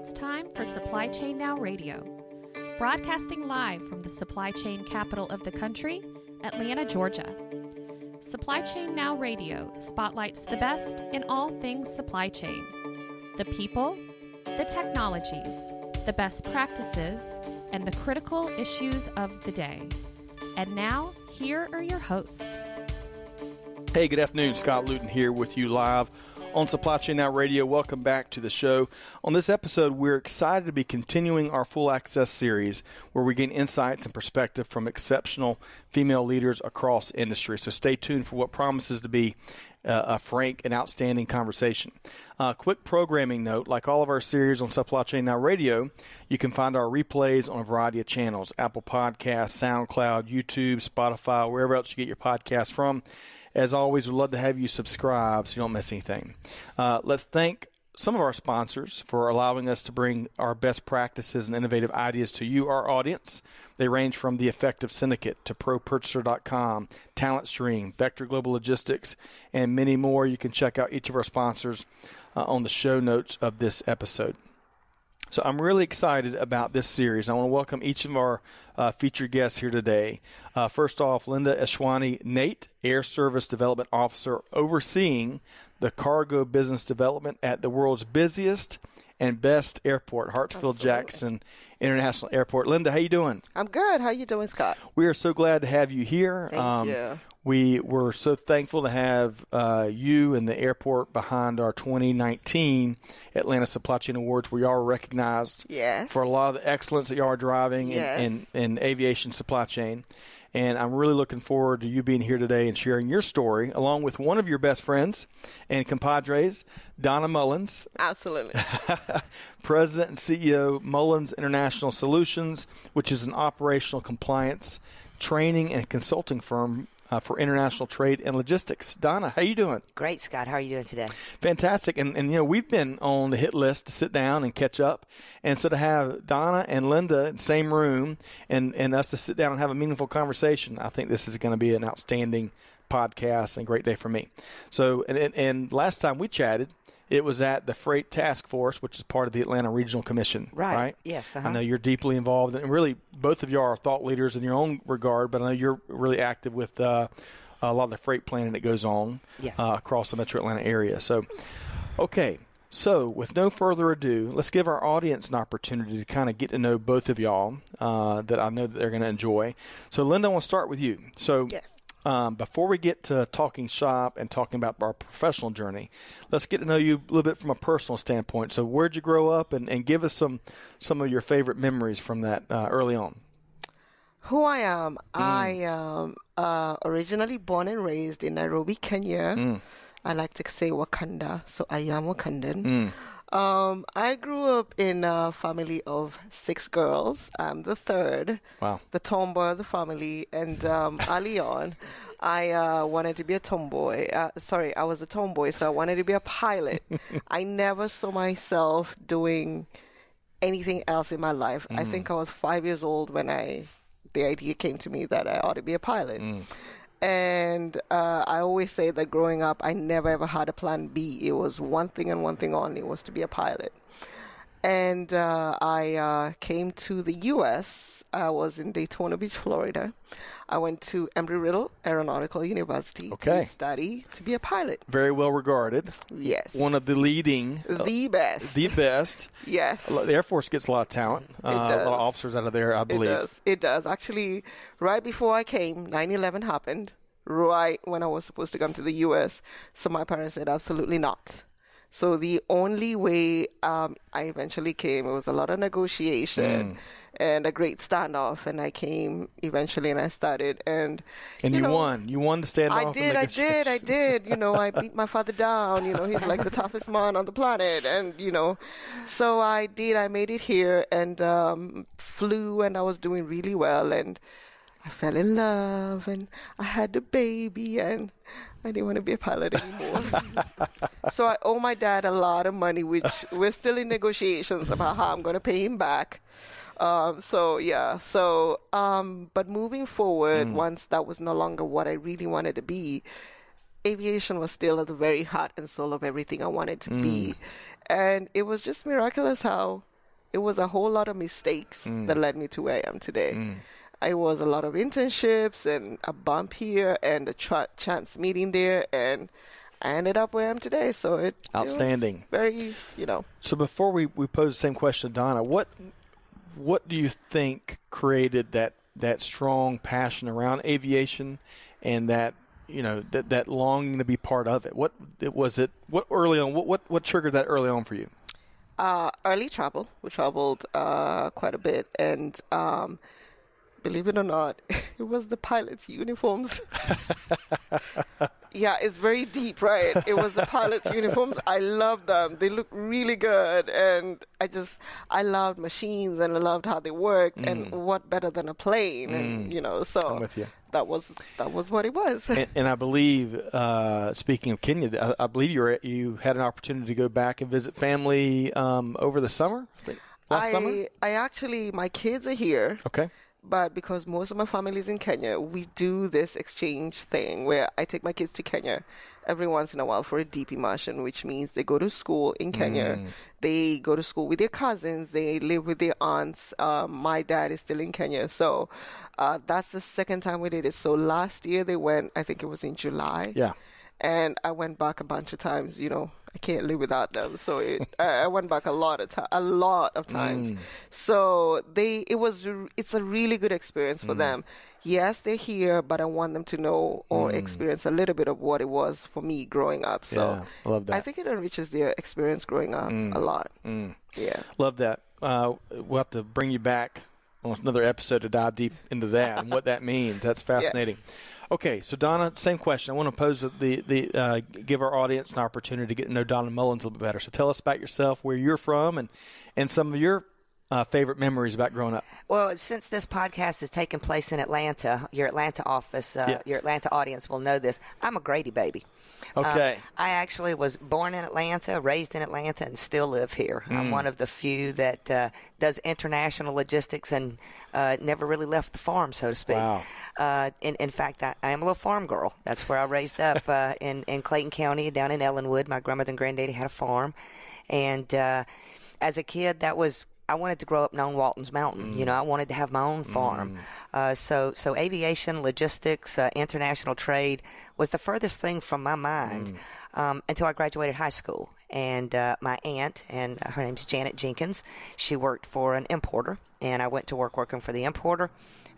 It's time for Supply Chain Now Radio, broadcasting live from the supply chain capital of the country, Atlanta, Georgia. Supply Chain Now Radio spotlights the best in all things supply chain. The people, the technologies, the best practices, and the critical issues of the day. And now, here are your hosts. Hey, good afternoon. Scott Luton here with you live on Supply Chain Now Radio. Welcome back to the show. On this episode, we're excited to be continuing our Full Access series where we gain insights and perspective from exceptional female leaders across industry. So stay tuned for what promises to be a frank and outstanding conversation. Quick programming note, like all of our series on Supply Chain Now Radio, you can find our replays on a variety of channels: Apple Podcasts, SoundCloud, YouTube, Spotify, wherever else you get your podcasts from. As always, we'd love to have you subscribe so you don't miss anything. Let's thank some of our sponsors for allowing us to bring our best practices and innovative ideas to you, our audience. They range from the Effective Syndicate to ProPurchaser.com, TalentStream, Vector Global Logistics, and many more. You can check out each of our sponsors on the show notes of this episode. So I'm really excited about this series. I want to welcome each of our featured guests here today. First off, Linda Eshiwani-Nate, Air Service Development Officer, overseeing the cargo business development at the world's busiest and best airport, Hartsfield-Jackson International Airport. Linda, how you doing? I'm good. How you doing, Scott? We are so glad to have you here. Thank you. We were so thankful to have you and the airport behind our 2019 Atlanta Supply Chain Awards, where y'all are recognized for a lot of the excellence that y'all are driving in aviation supply chain. And I'm really looking forward to you being here today and sharing your story, along with one of your best friends and compadres, Donna Mullins. Absolutely. President and CEO, Mullins International Solutions, which is an operational compliance training and consulting firm for international trade and logistics. Donna, how you doing? Great, Scott. How are you doing today? Fantastic. And you know, we've been on the hit list to sit down and catch up. And so to have Donna and Linda in the same room and us to sit down and have a meaningful conversation, I think this is going to be an outstanding podcast and a great day for me. So, and last time we chatted, it was at the Freight Task Force, which is part of the Atlanta Regional Commission, right? Yes. I know you're deeply involved, and really both of you are thought leaders in your own regard, but I know you're really active with a lot of the freight planning that goes on across the metro Atlanta area. So, okay. So, with no further ado, let's give our audience an opportunity to kind of get to know both of y'all that I know that they're going to enjoy. So, Linda, I want to start with you. So, before we get to talking shop and talking about our professional journey, let's get to know you a little bit from a personal standpoint. So where'd you grow up, and give us some of your favorite memories from that early on? Who I am? I am originally born and raised in Nairobi, Kenya. I like to say Wakanda, so I am Wakandan. I grew up in a family of 6 girls. I'm the third, the tomboy of the family, and early on, I wanted to be a tomboy. I was a tomboy, so I wanted to be a pilot. I never saw myself doing anything else in my life. I think I was 5 years old when the idea came to me that I ought to be a pilot. And I always say that growing up, I never ever had a plan B. It was one thing and one thing only, was to be a pilot. And I came to the U.S. I was in Daytona Beach, Florida. I went to Embry-Riddle Aeronautical University to study to be a pilot. Very well regarded. Yes. One of the leading. The best. The best. Yes. The Air Force gets a lot of talent. A lot of officers out of there, I believe. It does. Actually, right before I came, 9/11 happened, right when I was supposed to come to the U.S. So my parents said, absolutely not. So the only way I eventually came, it was a lot of negotiation and a great standoff, and I came eventually, and I started, and you won. You won the standoff. I did. You know, I beat my father down. You know, he's like the toughest man on the planet, and you know, so I did. I made it here and flew, and I was doing really well, and I fell in love, and I had a baby, and I didn't want to be a pilot anymore. So I owe my dad a lot of money, which we're still in negotiations about how I'm going to pay him back. But moving forward, once that was no longer what I really wanted to be, aviation was still at the very heart and soul of everything I wanted to be. And it was just miraculous how it was a whole lot of mistakes that led me to where I am today. It was a lot of internships and a bump here and a chance meeting there, and I ended up where I am today. So it outstanding. It was very, So before we pose the same question to Donna, what do you think created that strong passion around aviation and that that longing to be part of it? What early on? What triggered that early on for you? Early travel. We traveled quite a bit, and believe it or not, it was the pilot's uniforms. Yeah, it's very deep, right? It was the pilot's uniforms. I loved them. They looked really good, and I loved machines, and I loved how they worked, and what better than a plane, and so I'm with you. That was what it was. And I believe, speaking of Kenya, I believe you had an opportunity to go back and visit family over the summer. Last summer. I actually, my kids are here. Okay. But because most of my family is in Kenya, we do this exchange thing where I take my kids to Kenya every once in a while for a deep immersion, which means they go to school in Kenya. They go to school with their cousins. They live with their aunts. My dad is still in Kenya. So that's the second time we did it. So last year they went, I think it was in July. Yeah. And I went back a bunch of times, I can't live without them. So I went back a lot of times. So it's a really good experience for them. Yes, they're here, but I want them to know or experience a little bit of what it was for me growing up. So yeah, I love that. I think it enriches their experience growing up a lot. Yeah. Love that. We'll have to bring you back on another episode to dive deep into that and what that means. That's fascinating. Yes. Okay, so Donna, same question. I want to pose give our audience an opportunity to get to know Donna Mullins a little bit better. So tell us about yourself, where you're from, and some of your favorite memories about growing up. Well, since this podcast is taking place in Atlanta, your Atlanta office, your Atlanta audience will know this. I'm a Grady baby. Okay. I actually was born in Atlanta, raised in Atlanta, and still live here. I'm one of the few that does international logistics and never really left the farm, so to speak. Wow. In fact, I am a little farm girl. That's where I raised up in Clayton County, down in Ellenwood. My grandmother and granddaddy had a farm. And as a kid, I wanted to grow up on Walton's Mountain. I wanted to have my own farm. So aviation, logistics, international trade was the furthest thing from my mind until I graduated high school. And my aunt, and her name's Janet Jenkins, she worked for an importer, and I went to working for the importer.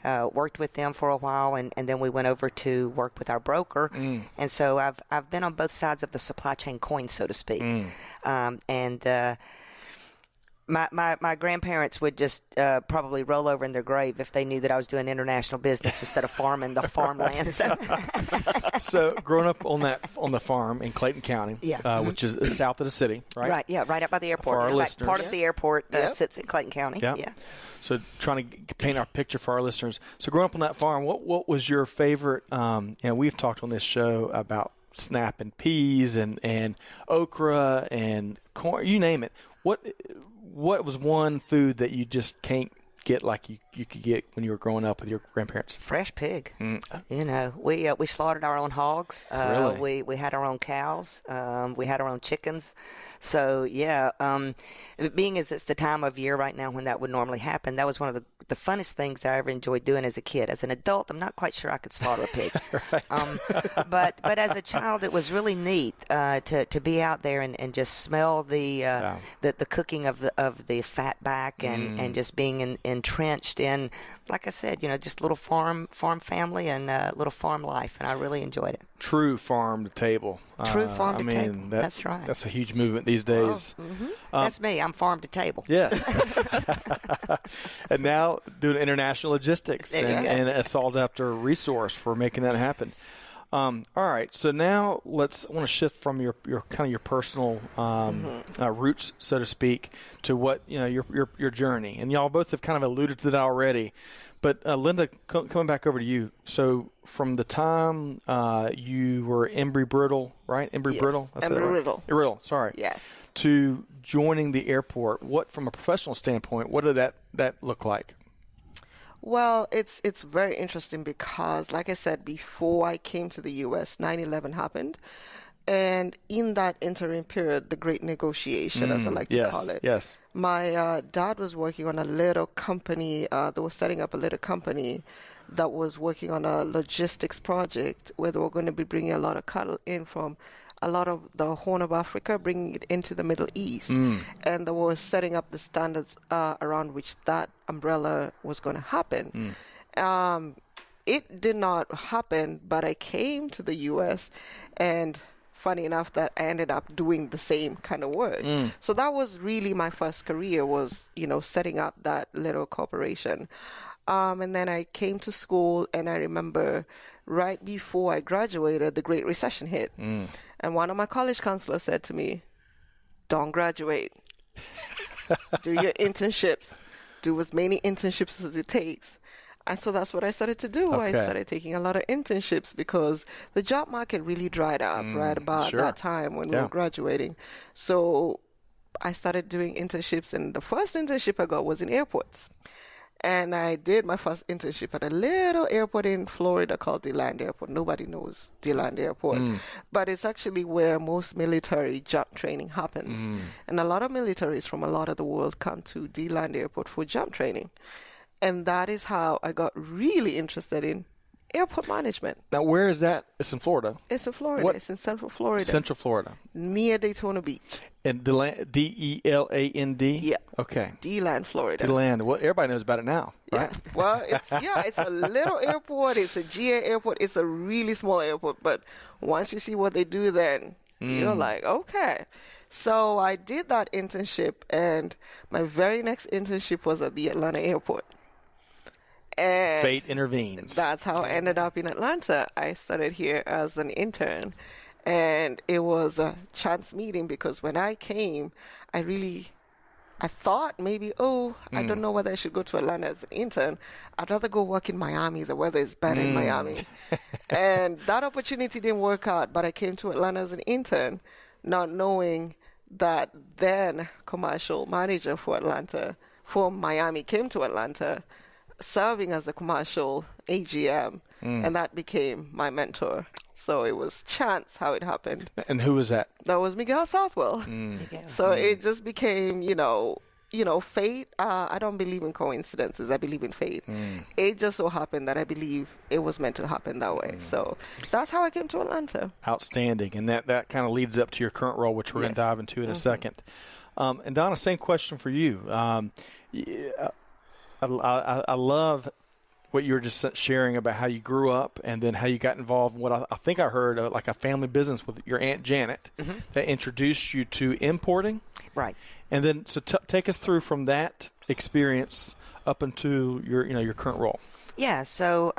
Worked with them for a while, and then we went over to work with our broker. And so I've been on both sides of the supply chain coin, so to speak. My grandparents would just probably roll over in their grave if they knew that I was doing international business instead of farming the farmland. So growing up on the farm in Clayton County, which is south of the city, right? Right, yeah, right up by the airport. For our listeners. Part of the airport sits in Clayton County. Yeah. So trying to paint our picture for our listeners. So growing up on that farm, what was your favorite? We've talked on this show about snap and peas and okra and corn, you name it. What was one food that you just can't get like you could get when you were growing up with your grandparents? Fresh pig. We slaughtered our own hogs. Really? We had our own cows. We had our own chickens. So being as it's the time of year right now when that would normally happen, that was one of the funnest things that I ever enjoyed doing as a kid. As an adult, I'm not quite sure I could slaughter a pig. Right. But as a child, it was really neat to be out there and just smell the cooking of the fat back and just being entrenched in, like I said, just little farm family and little farm life, and I really enjoyed it. True farm to table. True farm to table. That's right. That's a huge movement these days. That's me. I'm farm to table. Yes. And now doing international logistics and a sought after resource for making that happen. All right. So now I want to shift from your kind of your personal roots, so to speak, to what your journey. And y'all both have kind of alluded to that already. But Linda, coming back over to you. So from the time you were Embry-Brittle, right? Embry-Brittle? Embry-Brittle. Brittle, sorry. Yes. To joining the airport, what, from a professional standpoint, what did that look like? Well, it's very interesting because, like I said, before I came to the U.S., 9/11 happened. And in that interim period, the great negotiation, as I like to call it. Yes. My dad was working on a little company. They were setting up a little company that was working on a logistics project where they were going to be bringing a lot of cattle in from a lot of the Horn of Africa, bringing it into the Middle East. And they were setting up the standards around which that umbrella was going to happen. It did not happen, but I came to the U.S. and funny enough that I ended up doing the same kind of work. So that was really my first career, was, setting up that little corporation. And then I came to school, and I remember right before I graduated, the Great Recession hit. And one of my college counselors said to me, don't graduate. Do your internships. Do as many internships as it takes. And so that's what I started to do. Okay. I started taking a lot of internships because the job market really dried up right about that time when we were graduating. So I started doing internships, and the first internship I got was in airports. And I did my first internship at a little airport in Florida called DeLand Airport. Nobody knows DeLand Airport. But it's actually where most military jump training happens. And a lot of militaries from a lot of the world come to DeLand Airport for jump training. And that is how I got really interested in airport management. Now, where is that? It's in Florida. It's in Florida. What? It's in Central Florida. Central Florida. Near Daytona Beach. And DELAND? Yeah. Okay. DeLand, Florida. DeLand. Well, everybody knows about it now, right? Yeah. Well, it's a little airport. It's a GA airport. It's a really small airport. But once you see what they do, then you're like, okay. So I did that internship, and my very next internship was at the Atlanta airport. And Fate intervenes. That's how I ended up in Atlanta. I started here as an intern, and it was a chance meeting because when I came, I thought maybe, I don't know whether I should go to Atlanta as an intern. I'd rather go work in Miami. The weather is better in Miami. And that opportunity didn't work out, but I came to Atlanta as an intern, not knowing that then commercial manager for Miami came to Atlanta, serving as a commercial AGM, and that became my mentor. So it was chance how it happened. And who was that? That was Miguel Southwell. So it just became, fate. I don't believe in coincidences. I believe in fate. It just so happened that I believe it was meant to happen that way. So that's how I came to Atlanta. Outstanding. And that kind of leads up to your current role, which we're going to dive into in a second. And Donna, same question for you. I love what you were just sharing about how you grew up and then how you got involved in what I think I heard like a family business with your Aunt Janet that introduced you to importing. Right. And then so take us through from that experience up into your current role. Yeah, so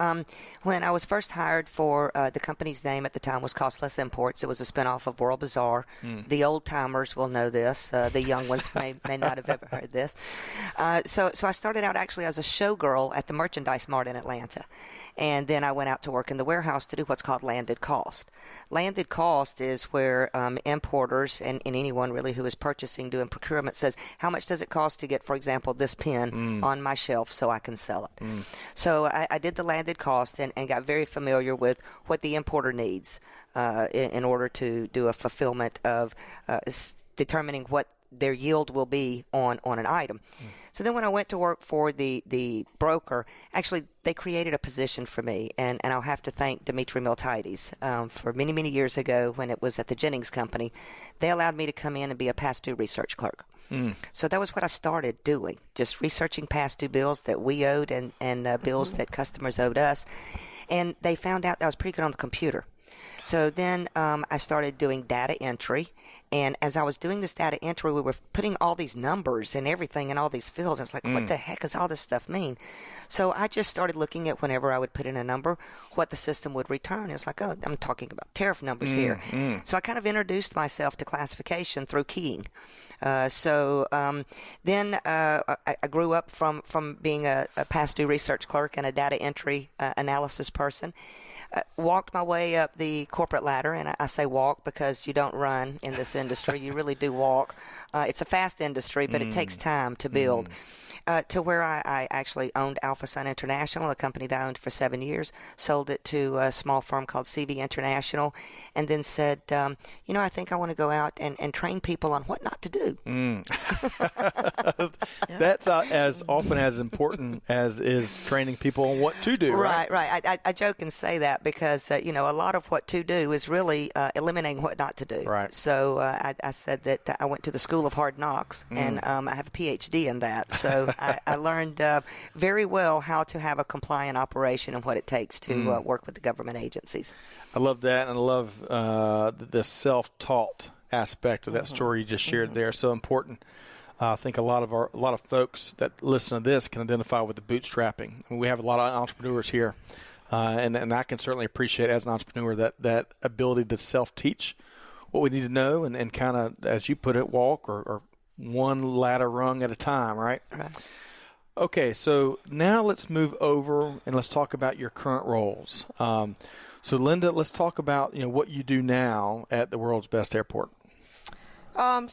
when I was first hired for the company's name at the time was Costless Imports. It was a spinoff of World Bazaar. The old-timers will know this. The young ones may not have ever heard this. So I started out actually as a showgirl at the Merchandise Mart in Atlanta. And then I went out to work in the warehouse to do what's called landed cost. Landed cost is where importers and anyone really who is purchasing, doing procurement says, how much does it cost to get, for example, this pen on my shelf so I can sell it? So I did the landed cost and got very familiar with what the importer needs in order to do a fulfillment of determining what their yield will be on an item. So then when I went to work for the broker, actually they created a position for me, and I'll have to thank Dimitri Miltiades. For many, many years ago when it was at the Jennings Company, they allowed me to come in and be a past due research clerk. So that was what I started doing, just researching past due bills that we owed and bills that customers owed us. And they found out that I was pretty good on the computer. So then I started doing data entry. And as I was doing this data entry, we were putting all these numbers and everything in all these fields. I was like, what the heck does all this stuff mean? So I just started looking at whenever I would put in a number, what the system would return. It was like, oh, I'm talking about tariff numbers here. So I kind of introduced myself to classification through keying. Then I grew up from being a past due research clerk and a data entry analysis person. Walked my way up the corporate ladder, and I say walk because you don't run in this industry. You really do walk. It's a fast industry, but it takes time to build. to where I actually owned Alpha Sun International, a company that I owned for 7 years, sold it to a small firm called CB International, and then said, I think I want to go out and train people on what not to do. That's as often as important as is training people on what to do, right? Right. I joke and say that because, a lot of what to do is really eliminating what not to do. Right. So I said that I went to the School of Hard Knocks, and I have a PhD in that. So I learned very well how to have a compliant operation and what it takes to work with the government agencies. I love that, and I love the self-taught aspect of that story you just shared there. So important. I think a lot of folks that listen to this can identify with the bootstrapping. I mean, we have a lot of entrepreneurs here, and I can certainly appreciate as an entrepreneur that ability to self-teach what we need to know and kind of, as you put it, walk or one ladder rung at a time, right? Right. Okay, so now let's move over and let's talk about your current roles. So, Linda, let's talk about what you do now at the world's best airport. In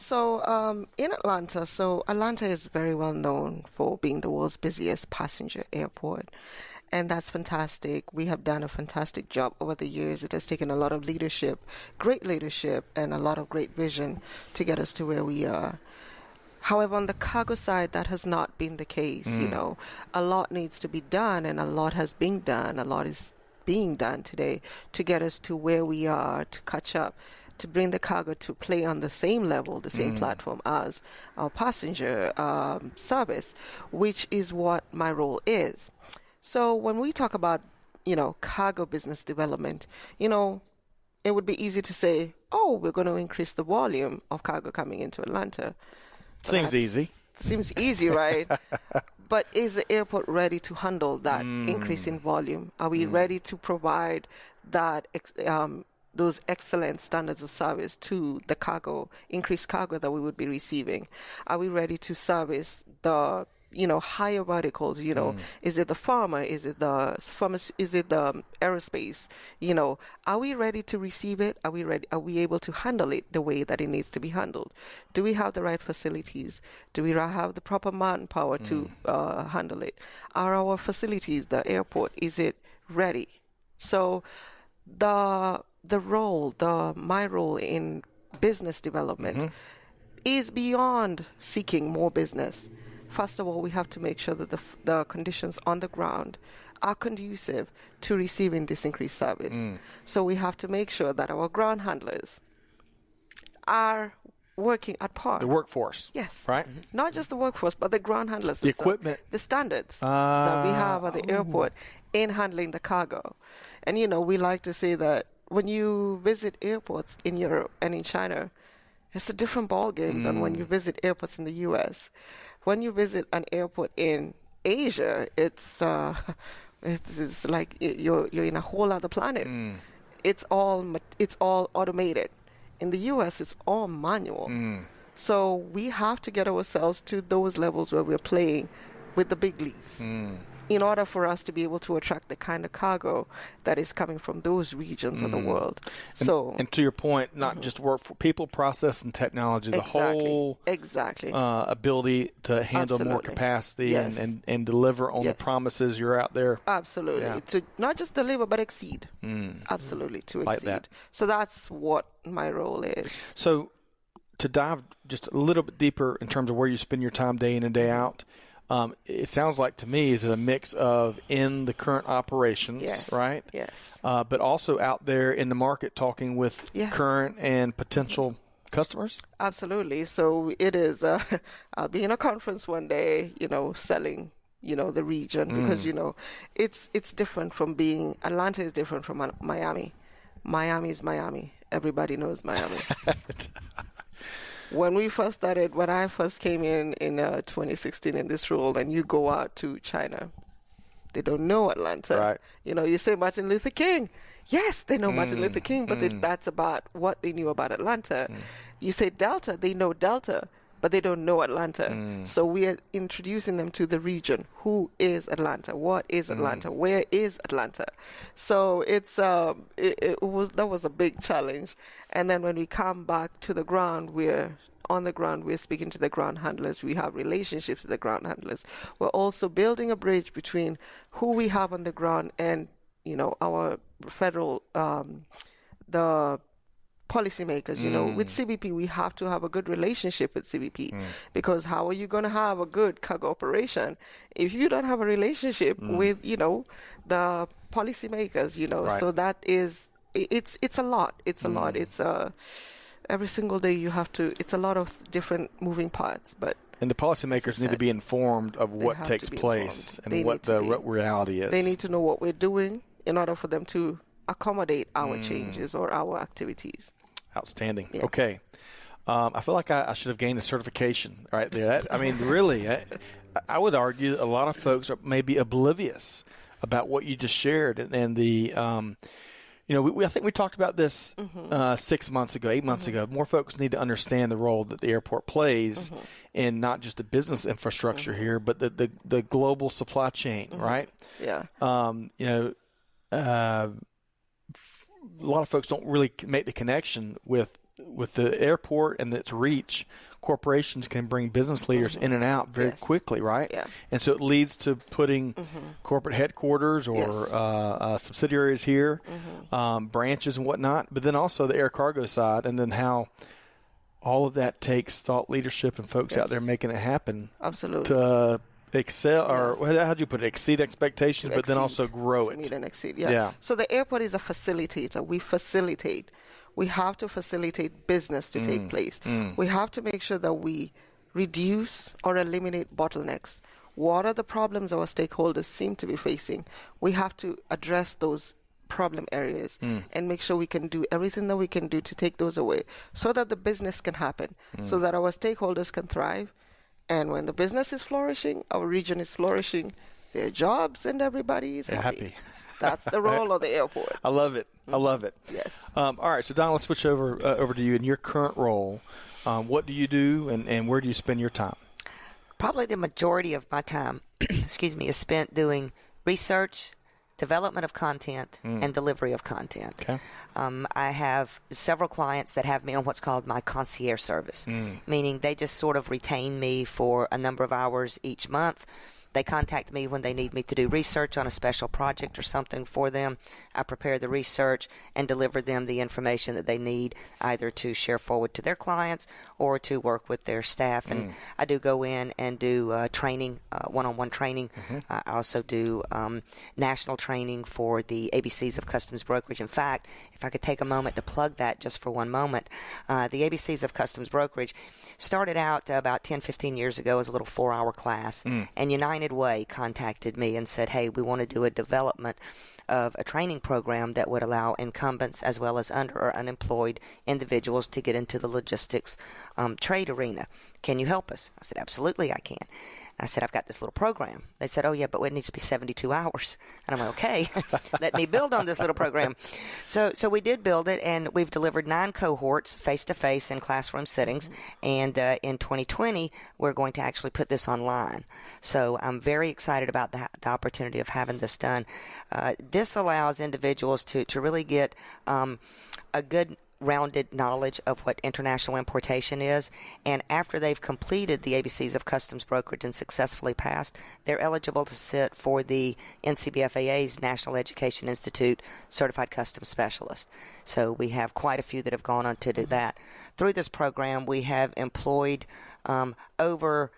Atlanta, Atlanta is very well known for being the world's busiest passenger airport. And that's fantastic. We have done a fantastic job over the years. It has taken a lot of leadership, great leadership, and a lot of great vision to get us to where we are. However, on the cargo side, that has not been the case. A lot needs to be done, and a lot has been done. A lot is being done today to get us to where we are, to catch up, to bring the cargo to play on the same level, the same platform as our passenger service, which is what my role is. So when we talk about, cargo business development, it would be easy to say, we're going to increase the volume of cargo coming into Atlanta. Seems easy. Seems easy, right? But is the airport ready to handle that increase in volume? Are we ready to provide that those excellent standards of service to the increased cargo that we would be receiving? Are we ready to service the higher verticals? Is it the pharma? Is it the aerospace? Are we ready to receive it? Are we ready? Are we able to handle it the way that it needs to be handled? Do we have the right facilities? Do we have the proper manpower to handle it? Are our facilities, the airport, is it ready? So my role in business development is beyond seeking more business. First of all, we have to make sure that the conditions on the ground are conducive to receiving this increased service. So we have to make sure that our ground handlers are working at par. The workforce. Yes. Right? Not just the workforce, but the ground handlers. The equipment. The standards that we have at the airport in handling the cargo. And, we like to say that when you visit airports in Europe and in China, it's a different ballgame than when you visit airports in the U.S. When you visit an airport in Asia, it's like you're in a whole other planet. It's all automated. In the U.S., it's all manual. So we have to get ourselves to those levels where we're playing with the big leagues in order for us to be able to attract the kind of cargo that is coming from those regions of the world. And to your point, not just work for people, process, and technology, the whole ability to handle more capacity and deliver on the promises you're out there. Absolutely. Yeah. To not just deliver, but exceed. Absolutely, to exceed. That. So that's what my role is. So to dive just a little bit deeper in terms of where you spend your time day in and day out, it sounds like to me is it a mix of in the current operations, right? Yes. But also out there in the market talking with current and potential customers? Absolutely. So it is, I'll be in a conference one day, selling, the region because, it's different from Atlanta is different from Miami. Miami is Miami. Everybody knows Miami. When I first came in 2016 in this role, and you go out to China, they don't know Atlanta. Right. You say Martin Luther King. Yes, they know Martin Luther King, but that's about what they knew about Atlanta. You say Delta, they know Delta, but they don't know Atlanta. So we are introducing them to the region. Who is Atlanta? What is Atlanta? Where is Atlanta? So it's that was a big challenge. And then when we come back to the ground, we're on the ground, we're speaking to the ground handlers. We have relationships with the ground handlers. We're also building a bridge between who we have on the ground and, our federal, the policymakers. With CBP, we have to have a good relationship with CBP, because how are you going to have a good cargo operation if you don't have a relationship with, the policymakers, Right. So that is, it's a lot. It's a lot. It's every single day you have to, it's a lot of different moving parts, but. And the policymakers need to be informed of what have takes to be place informed. and They what need to the be. reality is. They need to know what we're doing in order for them to accommodate our changes or our activities. Outstanding. Yeah. Okay. I feel like I should have gained a certification right there. Really, I would argue a lot of folks are maybe oblivious about what you just shared. And the, I think we talked about this 6 months ago, 8 months ago. More folks need to understand the role that the airport plays in not just the business infrastructure here, but the global supply chain, right? Yeah. A lot of folks don't really make the connection with the airport and its reach. Corporations can bring business leaders in and out very quickly, right? Yeah. And so it leads to putting corporate headquarters or subsidiaries here, branches and whatnot, but then also the air cargo side, and then how all of that takes thought leadership and folks out there making it happen. Absolutely. To excel, or how'd you put it? Exceed expectations, but then also grow it. Meet and exceed. Yeah. So the airport is a facilitator. We facilitate. We have to facilitate business to take place. We have to make sure that we reduce or eliminate bottlenecks. What are the problems our stakeholders seem to be facing? We have to address those problem areas and make sure we can do everything that we can do to take those away, so that the business can happen, so that our stakeholders can thrive. And when the business is flourishing, our region is flourishing, there are jobs and everybody is happy. That's the role of the airport. I love it. I love it. Yes. All right, so Don, let's switch over to you. In your current role, what do you do and where do you spend your time? Probably the majority of my time, is spent doing research, development of content, and delivery of content. Okay. I have several clients that have me on what's called my concierge service, meaning they just sort of retain me for a number of hours each month. They contact me when they need me to do research on a special project or something for them. I prepare the research and deliver them the information that they need, either to share forward to their clients or to work with their staff. And I do go in and do training, one-on-one training. I also do national training for the ABCs of Customs Brokerage. In fact, if I could take a moment to plug that just for one moment, the ABCs of Customs Brokerage started out about 10, 15 years ago as a little 4-hour class, and United Way contacted me and said, hey, we want to do a development of a training program that would allow incumbents as well as under or unemployed individuals to get into the logistics trade arena. Can you help us? I said, absolutely, I can. I said, I've got this little program. They said, oh, yeah, but it needs to be 72 hours. And I'm like, okay, let me build on this little program. So we did build it, and we've delivered 9 cohorts face-to-face in classroom settings. And in 2020, we're going to actually put this online. So I'm very excited about the opportunity of having this done. This allows individuals to really get a good rounded knowledge of what international importation is, and after they've completed the ABCs of Customs Brokerage and successfully passed, they're eligible to sit for the NCBFAA's National Education Institute Certified Customs Specialist. So we have quite a few that have gone on to do that. Through this program, we have employed over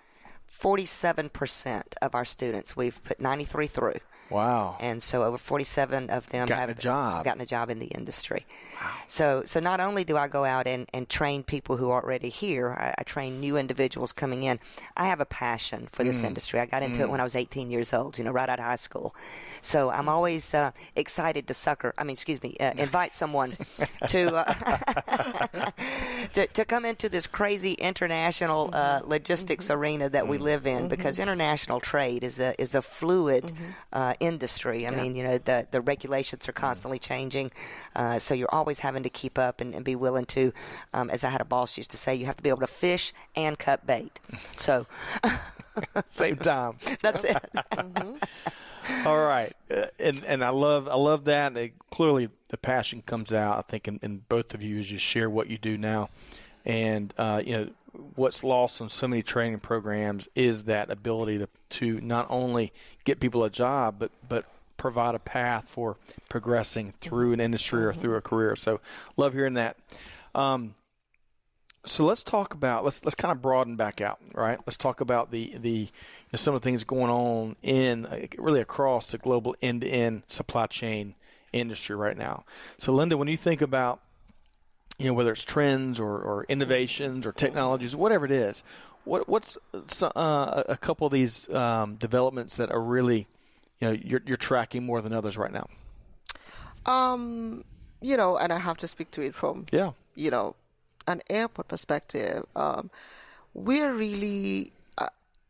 47% of our students. We've put 93 through. Wow. And so over 47 of them have gotten a job in the industry. Wow. So not only do I go out and train people who are already here, I train new individuals coming in. I have a passion for this industry. I got into it when I was 18 years old, right out of high school. So I'm always excited to invite someone to come into this crazy international logistics arena that we live in, because international trade is a fluid industry. I mean, the regulations are constantly changing, so you're always having to keep up and be willing to, as I had a boss used to say, you have to be able to fish and cut bait. So same time. That's it. All right, and I love that. And clearly, the passion comes out, I think, in both of you as you share what you do now. And what's lost on so many training programs is that ability to not only get people a job, but provide a path for progressing through an industry or through a career. So love hearing that. So let's talk about, let's kind of broaden back out, right? Let's talk about the some of the things going on in really across the global end-to-end supply chain industry right now. So Linda, when you think about, whether it's trends or innovations or technologies, whatever it is, what's a couple of these developments that are really, you're tracking more than others right now? And I have to speak to it from, an airport perspective. We're really,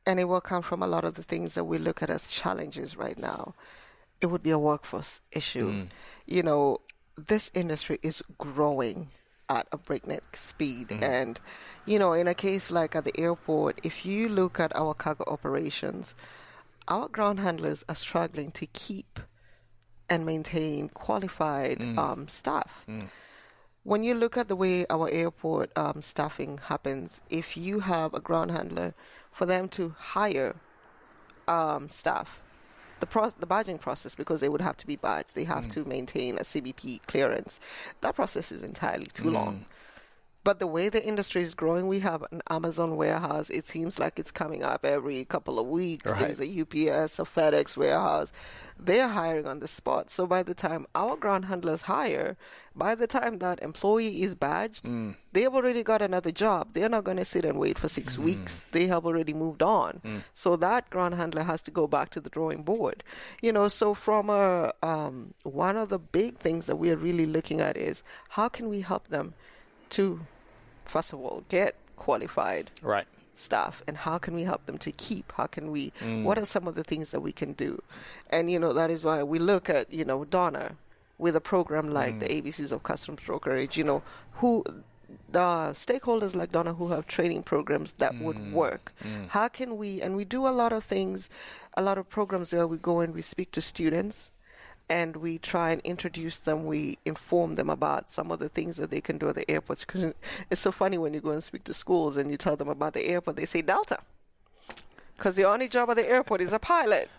and it will come from a lot of the things that we look at as challenges right now. It would be a workforce issue. This industry is growing at a breakneck speed. And, in a case like at the airport, if you look at our cargo operations, our ground handlers are struggling to keep and maintain qualified staff. When you look at the way our airport staffing happens, if you have a ground handler, for them to hire staff, the badging process, because they would have to be badged, they have to maintain a CBP clearance. That process is entirely too long. But the way the industry is growing, we have an Amazon warehouse. It seems like it's coming up every couple of weeks. Right. There's a UPS, a FedEx warehouse. They're hiring on the spot. So by the time our ground handlers hire, by the time that employee is badged, they have already got another job. They're not going to sit and wait for 6 weeks. They have already moved on. So that ground handler has to go back to the drawing board. So from one of the big things that we're really looking at is how can we help them to, first of all, get qualified staff, and how can we help them to keep? How can we, what are some of the things that we can do? And, that is why we look at, Donna, with a program like the ABCs of Customs Brokerage, who the stakeholders like Donna who have training programs that would work. How can we, and we do a lot of things, a lot of programs where we go and we speak to students, and we try and introduce them, we inform them about some of the things that they can do at the airports. Because it's so funny when you go and speak to schools and you tell them about the airport, they say Delta. Because the only job at the airport is a pilot.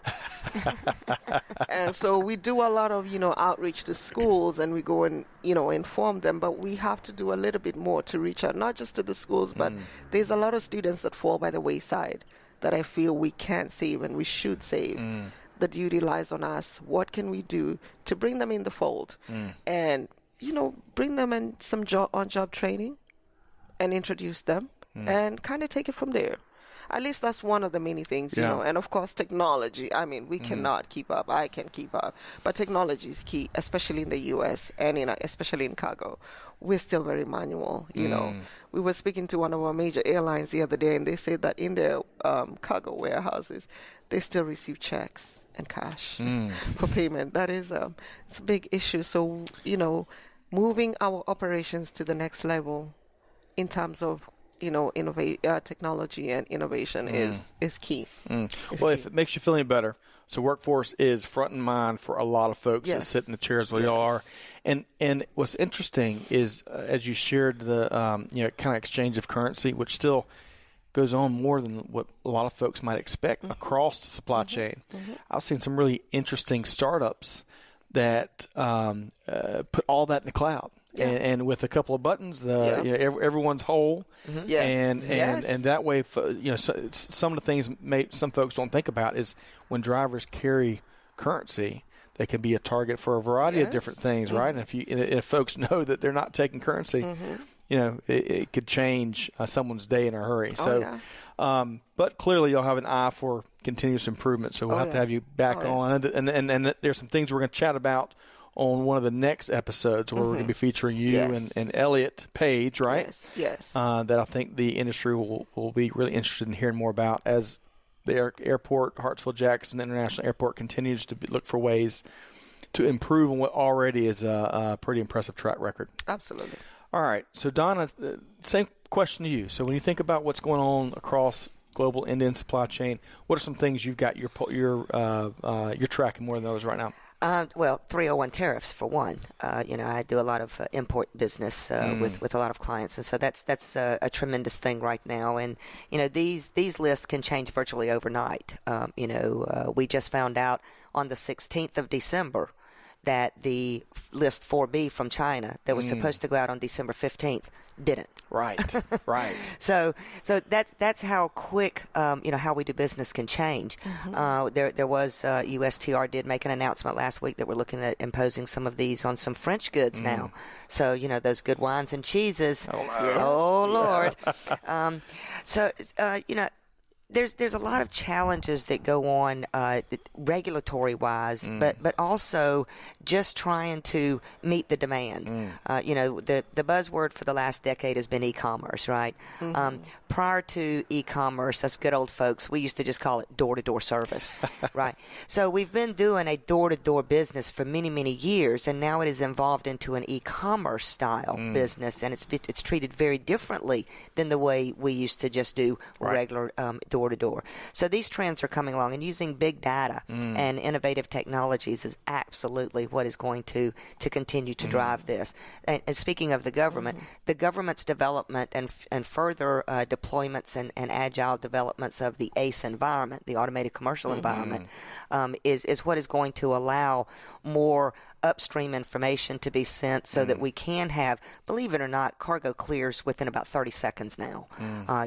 And so we do a lot of, outreach to schools, and we go and, inform them. But we have to do a little bit more to reach out, not just to the schools, but there's a lot of students that fall by the wayside that I feel we can save and we should save. The duty lies on us. What can we do to bring them in the fold and, bring them in some on-job training and introduce them and kind of take it from there. At least that's one of the many things, and of course technology. I mean, we cannot keep up. I can keep up. But technology is key, especially in the U.S. and especially in cargo. We're still very manual, We were speaking to one of our major airlines the other day, and they said that in their cargo warehouses, they still receive checks and cash for payment. That is it's a big issue. So, moving our operations to the next level in terms of, technology and innovation is key. Well, if it makes you feel any better, so workforce is front in mind for a lot of folks that sit in the chairs where you are. And what's interesting is as you shared the kind of exchange of currency, which still goes on more than what a lot of folks might expect across the supply chain. I've seen some really interesting startups that put all that in the cloud. And with a couple of buttons, everyone's whole, and that way, some of the things some folks don't think about is when drivers carry currency, they can be a target for a variety of different things, right? And if folks know that they're not taking currency, it could change someone's day in a hurry. But clearly you'll have an eye for continuous improvement, so we'll have to have you back on, and there's some things we're going to chat about on one of the next episodes where we're going to be featuring you and Elliot Page, right? Yes. That I think the industry will be really interested in hearing more about as the airport, Hartsfield-Jackson International Airport, continues to look for ways to improve on what already is a pretty impressive track record. Absolutely. All right. So, Donna, same question to you. So when you think about what's going on across global end-to-end supply chain, what are some things you've got you're tracking more than others right now? Well, 301 tariffs for one. I do a lot of import business with a lot of clients, and so that's a tremendous thing right now. And these lists can change virtually overnight. We just found out on the 16th of December that the list 4B from China that was supposed to go out on December 15th didn't. Right. So that's how quick how we do business can change. There was USTR did make an announcement last week that we're looking at imposing some of these on some French goods now. So those good wines and cheeses. Oh Lord. There's a lot of challenges that go on regulatory wise, but also just trying to meet the demand. The buzzword for the last decade has been e-commerce, right? Prior to e-commerce, us good old folks, we used to just call it door-to-door service, right? So we've been doing a door-to-door business for many, many years, and now it is evolved into an e-commerce style business, and it's treated very differently than the way we used to just do regular door-to-door. So these trends are coming along, and using big data and innovative technologies is absolutely what is going to continue to drive this. And speaking of the government's development and further deployments and agile developments of the ACE environment, the automated commercial environment, is what is going to allow more upstream information to be sent so that we can have, believe it or not, cargo clears within about 30 seconds now.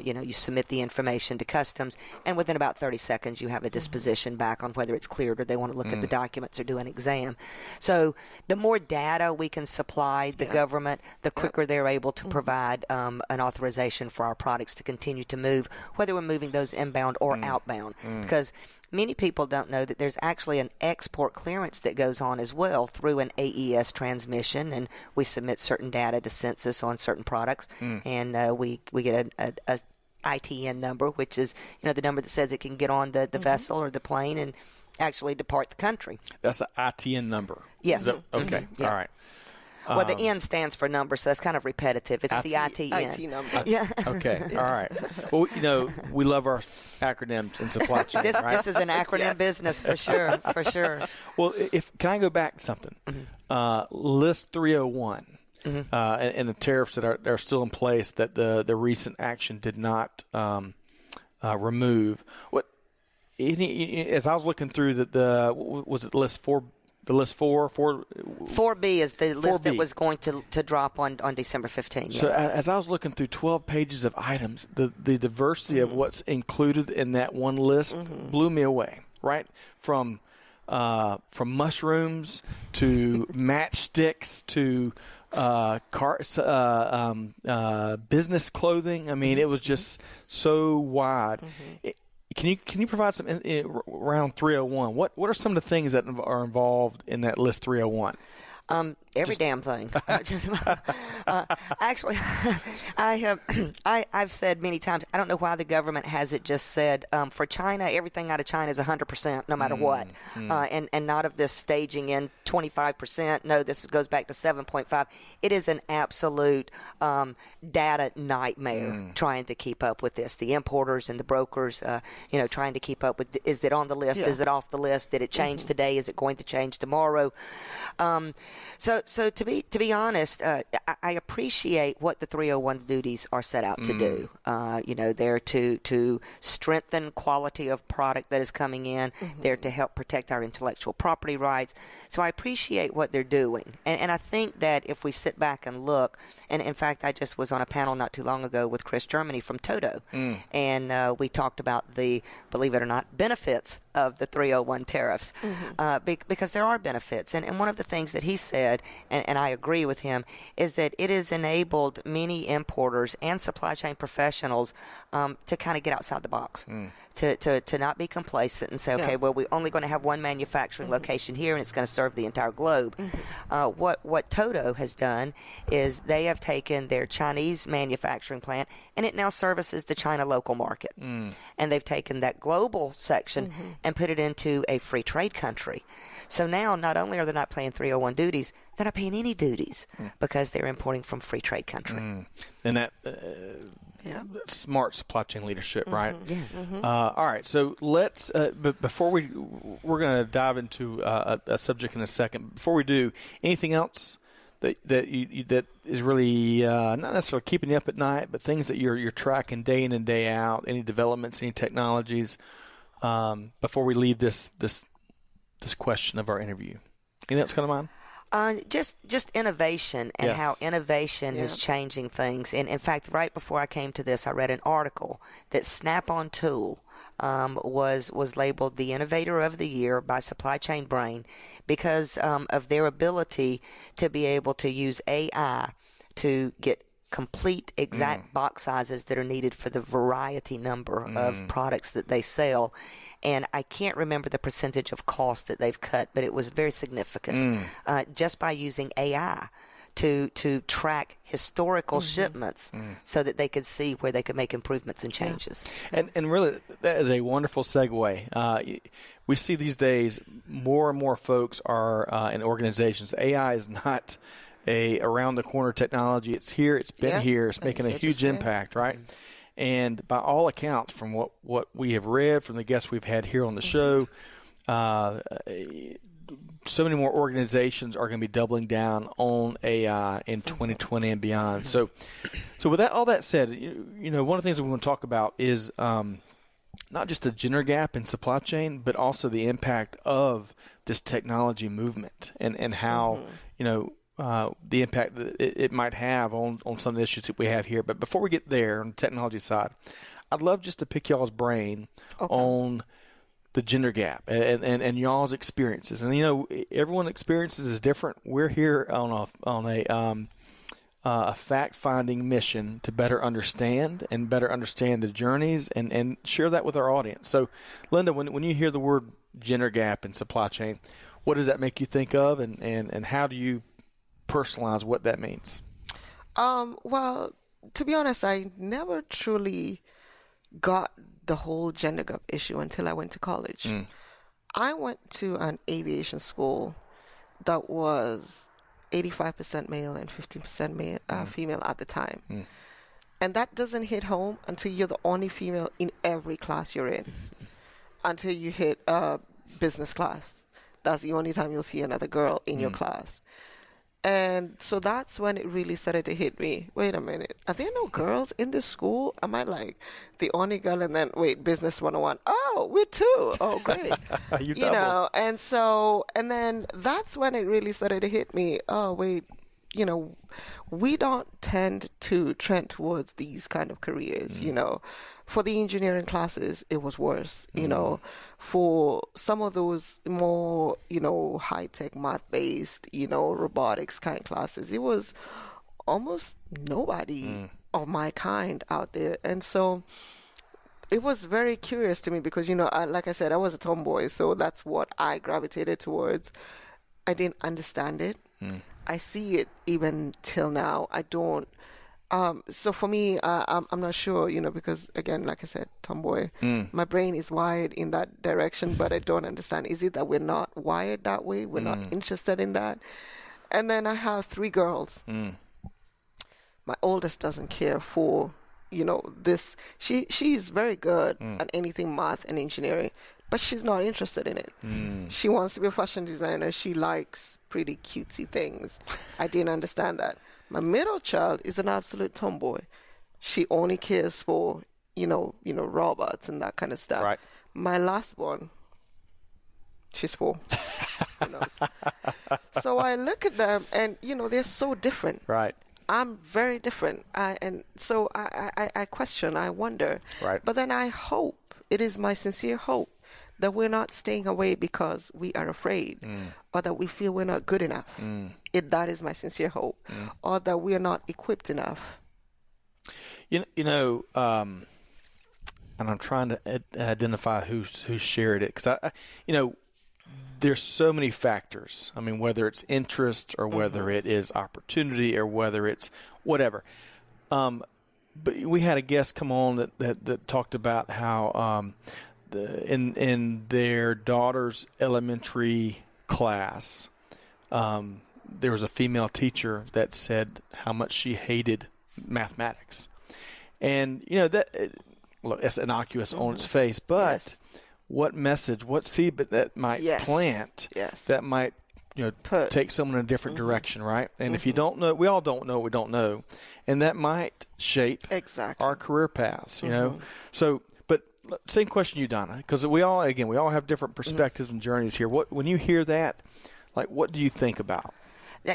You submit the information to customs, and within about 30 seconds you have a disposition back on whether it's cleared or they want to look at the documents or do an exam. So the more data we can supply the government, the quicker they're able to provide an authorization for our products to continue to move, whether we're moving those inbound or outbound. Because many people don't know that there's actually an export clearance that goes on as well through an AES transmission, and we submit certain data to Census on certain products, and we get a ITN number, which is the number that says it can get on the vessel or the plane and actually depart the country. That's an ITN number. Yes. Okay. All right. Well, the N stands for number, so that's kind of repetitive. It's the ITN. IT number. Yeah. Okay. All right. Well, we love our acronyms in supply chain, right? This is an acronym business for sure. For sure. Well, can I go back to something? List 301 and the tariffs that are still in place that the recent action did not remove. As I was looking through was it list 4? The list 4B is the list 4B. That was going to drop on December 15th. So as I was looking through 12 pages of items, the diversity of what's included in that one list blew me away. Right from mushrooms to matchsticks to business clothing. I mean, it was just so wide. Can you provide some around 301? What are some of the things that are involved in that list 301? Every damn thing. Actually, I've said many times, I don't know why the government hasn't just said, for China, everything out of China is 100%, no matter what. And not of this staging in 25%. No, this goes back to 7.5. It is an absolute data nightmare trying to keep up with this. The importers and the brokers, trying to keep up with, is it on the list? Is it off the list? Did it change today? Is it going to change tomorrow? So to be honest, I appreciate what the 301 duties are set out to do. They're to strengthen quality of product that is coming in. They're to help protect our intellectual property rights. So I appreciate what they're doing. And I think that if we sit back and look, and in fact, I just was on a panel not too long ago with Chris Germany from Toto, and we talked about the, believe it or not, benefits of the 301 tariffs, because there are benefits. And one of the things that he said, and I agree with him, is that it has enabled many importers and supply chain professionals to kind of get outside the box, to not be complacent and say, okay, well, we're only going to have one manufacturing location here, and it's going to serve the entire globe. What Toto has done is they have taken their Chinese manufacturing plant, and it now services the China local market. And they've taken that global section and put it into a free trade country. So now not only are they not paying 301 duties, they're not paying any duties because they're importing from free trade country. And that smart supply chain leadership, right? Yeah. All right, so let's. But before we're going to dive into a subject in a second. Before we do, anything else that is really not necessarily keeping you up at night, but things that you're tracking day in and day out? Any developments, any technologies? Before we leave this question of our interview, anything else come to mind? Just innovation and how innovation is Yeah. changing things. And in fact, right before I came to this, I read an article that Snap-on Tool was labeled the Innovator of the Year by Supply Chain Brain because of their ability to be able to use AI to get complete exact box sizes that are needed for the variety number of products that they sell. And I can't remember the percentage of cost that they've cut, but it was very significant just by using AI to track historical shipments so that they could see where they could make improvements and changes. And really, that is a wonderful segue. We see these days more and more folks are in organizations. AI is not a around-the-corner technology. It's here. It's been here. It's making a huge impact, right? And by all accounts, from what we have read, from the guests we've had here on the show, so many more organizations are going to be doubling down on AI in 2020 and beyond. So with all that said, one of the things that we want to talk about is not just the gender gap in supply chain, but also the impact of this technology movement and how, the impact that it might have on some of the issues that we have here. But before we get there on the technology side, I'd love just to pick y'all's brain on the gender gap and y'all's experiences. And, everyone's experiences is different. We're here on a fact-finding mission to better understand the journeys and share that with our audience. So, Linda, when you hear the word gender gap in supply chain, what does that make you think of, and how do you personalize what that means? Well, to be honest, I never truly got the whole gender gap issue until I went to college. I went to an aviation school that was 85% male and 15% female at the time. And that doesn't hit home until you're the only female in every class you're in. Until you hit business class. That's the only time you'll see another girl in your class. And so that's when it really started to hit me. Wait a minute. Are there no girls in this school? Am I like the only girl? And then, wait, Business 101. Oh, we're two. Oh, great. you doubled. And then that's when it really started to hit me. Oh, wait, we don't tend to trend towards these kind of careers, For the engineering classes, it was worse, For some of those more, high-tech math-based, robotics kind of classes, it was almost nobody of my kind out there. And so it was very curious to me because, like I said, I was a tomboy, so that's what I gravitated towards. I didn't understand it. I see it even till now. I don't. So for me, I'm not sure, because again, like I said, tomboy, my brain is wired in that direction, but I don't understand. Is it that we're not wired that way? We're not interested in that? And then I have 3 girls. My oldest doesn't care for, this. She's very good at anything math and engineering, but she's not interested in it. She wants to be a fashion designer. She likes pretty cutesy things. I didn't understand that. My middle child is an absolute tomboy. She only cares for, robots and that kind of stuff. Right. My last one, she's 4. Who knows? So I look at them and, they're so different. Right. I'm very different. And so I question, I wonder. Right. But then I hope, it is my sincere hope, that we're not staying away because we are afraid or that we feel we're not good enough. That is my sincere hope. Or that we are not equipped enough. And I'm trying to identify who shared it because there's so many factors. I mean, whether it's interest or whether it is opportunity or whether it's whatever. But we had a guest come on that talked about how in their daughter's elementary class, there was a female teacher that said how much she hated mathematics. And, that look, it's innocuous on its face, but what message, what seed that might plant that might take someone in a different direction, right? And if you don't know, we all don't know what we don't know, and that might shape our career paths, So, but same question to you, Donna, because we all have different perspectives and journeys here. When you hear that, like, what do you think about?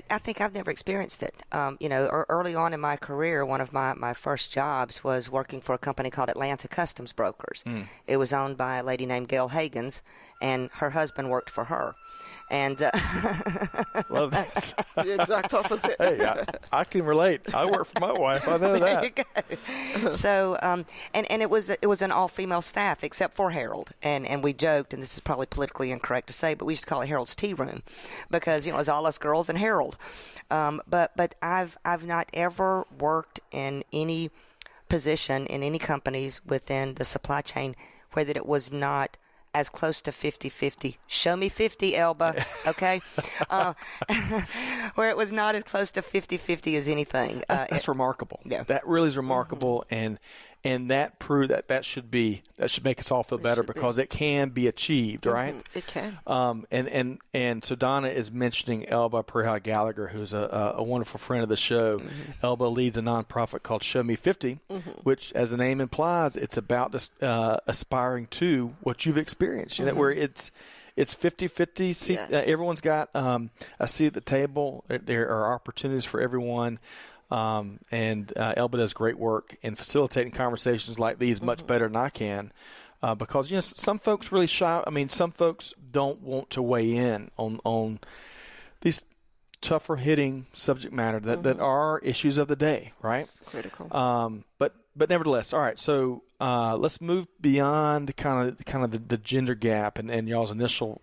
I think I've never experienced it. Early on in my career, one of my first jobs was working for a company called Atlanta Customs Brokers. It was owned by a lady named Gail Hagens, and her husband worked for her. And love that. The exact opposite. Hey, I can relate. I work for my wife. I know that. There you go. So, and it was an all-female staff except for Harold. And we joked, and this is probably politically incorrect to say, but we used to call it Harold's Tea Room because it was all us girls and Harold. But I've not ever worked in any position in any companies within the supply chain where that it was not as close to 50-50. Show me 50, Elba, okay? Where it was not as close to 50-50 as anything. That's remarkable. Yeah. That really is remarkable, and that that should make us all feel better because it can be achieved, right? It can. And so Donna is mentioning Elba Pereira Gallagher, who's a wonderful friend of the show. Elba leads a nonprofit called Show Me 50, which, as the name implies, it's about aspiring to what you've experienced. Where it's 50-50. Everyone's got a seat at the table. There are opportunities for everyone. And Elba does great work in facilitating conversations like these much better than I can because, some folks really shy. I mean, some folks don't want to weigh in on these tougher hitting subject matter that are issues of the day, right? It's critical. But nevertheless, all right. So let's move beyond kind of the gender gap and y'all's initial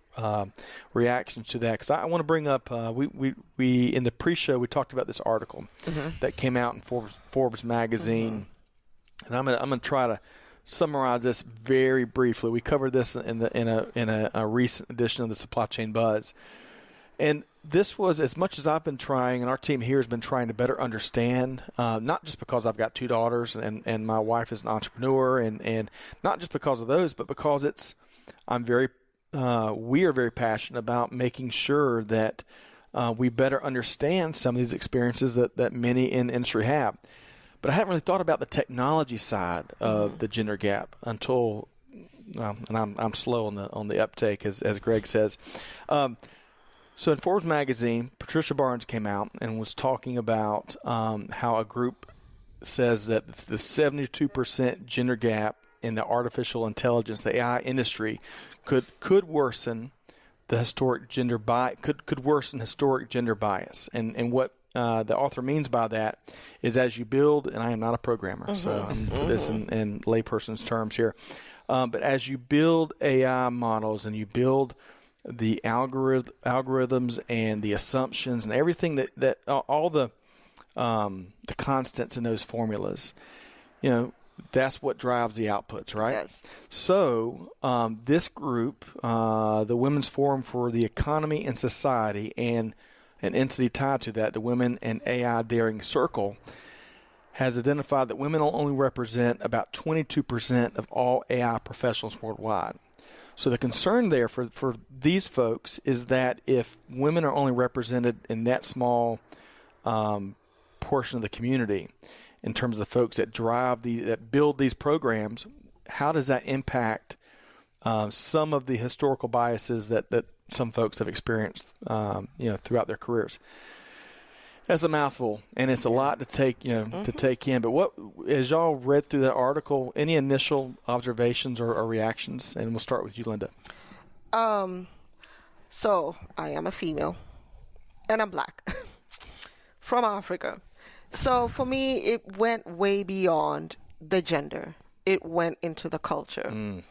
reactions to that, because I want to bring up we in the pre-show we talked about this article that came out in Forbes magazine, and I'm gonna try to summarize this very briefly. We covered this in a recent edition of the Supply Chain Buzz, and this was, as much as I've been trying, and our team here has been trying to better understand, not just because I've got 2 daughters and my wife is an entrepreneur, and not just because of those, but because we are very passionate about making sure that we better understand some of these experiences that many in the industry have. But I hadn't really thought about the technology side of the gender gap until, and I'm slow on the uptake, as Greg says. So in Forbes magazine, Patricia Barnes came out and was talking about how a group says that the 72% gender gap in the artificial intelligence, the AI industry, could worsen the historic gender bias. Could worsen historic gender bias. And what the author means by that is, as you build, and I am not a programmer, so I'm put this in layperson's terms here, but as you build AI models and you build the algorithms and the assumptions and everything that all the constants in those formulas, that's what drives the outputs, right? Yes. So this group, the Women's Forum for the Economy and Society, and an entity tied to that, the Women and AI Daring Circle, has identified that women only represent about 22% of all AI professionals worldwide. So the concern there for these folks is that if women are only represented in that small portion of the community, in terms of the folks that that build these programs, how does that impact some of the historical biases that some folks have experienced, throughout their careers? That's a mouthful, and it's a lot to take in. But what, as y'all read through that article, any initial observations or reactions? And we'll start with you, Linda. So I am a female, and I'm black, from Africa. So for me, it went way beyond the gender. It went into the culture.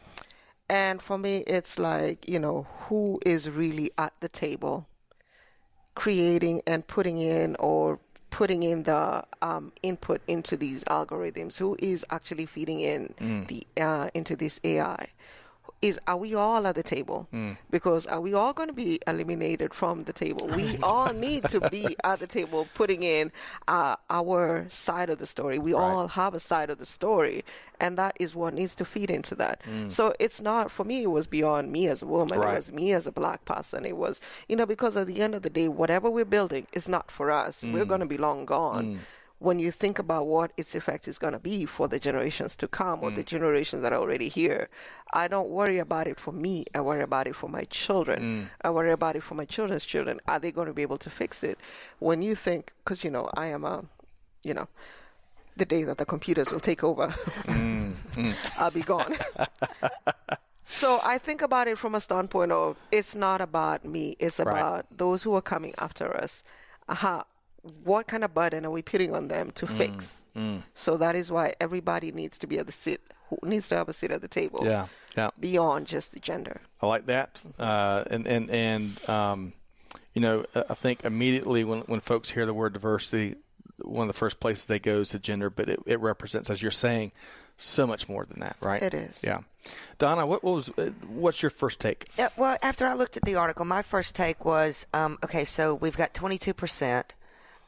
And for me, it's like, who is really at the table creating and putting in the input into these algorithms? Who is actually feeding in into this AI? is, are we all at the table? Because are we all going to be eliminated from the table? We all need to be at the table putting in our side of the story. We all have a side of the story, and that is what needs to feed into that. So it's not, for me, it was beyond me as a woman. It was me as a black person. It was, because at the end of the day, whatever we're building is not for us. We're going to be long gone. When you think about what its effect is going to be for the generations to come or the generations that are already here, I don't worry about it for me. I worry about it for my children. I worry about it for my children's children. Are they going to be able to fix it? When you think, because, I am the day that the computers will take over, I'll be gone. So I think about it from a standpoint of, it's not about me. It's about those who are coming after us. What kind of burden are we putting on them to fix? So that is why everybody needs to be at the seat, who needs to have a seat at the table. Beyond just the gender. I like that. I think immediately when folks hear the word diversity, one of the first places they go is to gender, but it represents, as you're saying, so much more than that, right? It is. Yeah. Donna, what's your first take? Well, after I looked at the article, my first take was, okay, so we've got 22%.